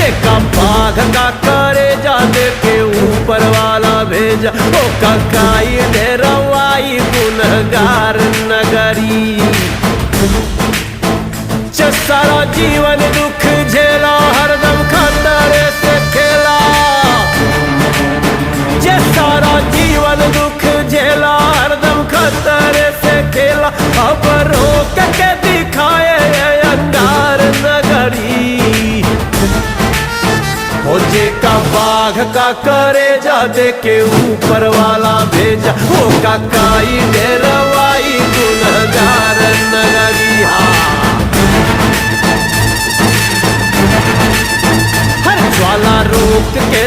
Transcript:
जेका बाघ का करे जा दे के ऊपर वाला भेजा, ओ ककाई दे रवाई गुनहगार नगरी। सारा जीवन दुख झेला, हरदम खतरे से खेला। जे सारा जीवन दुख झेला, हरदम खतरे से खेला। अब रोक के दिखाए अंगार नगरी। हो जे का बाघ का करे जा दे के ऊपर वाला भेजा, हो काकाई दे रवाई गुनहगार नगरी। ज्वाला रोक के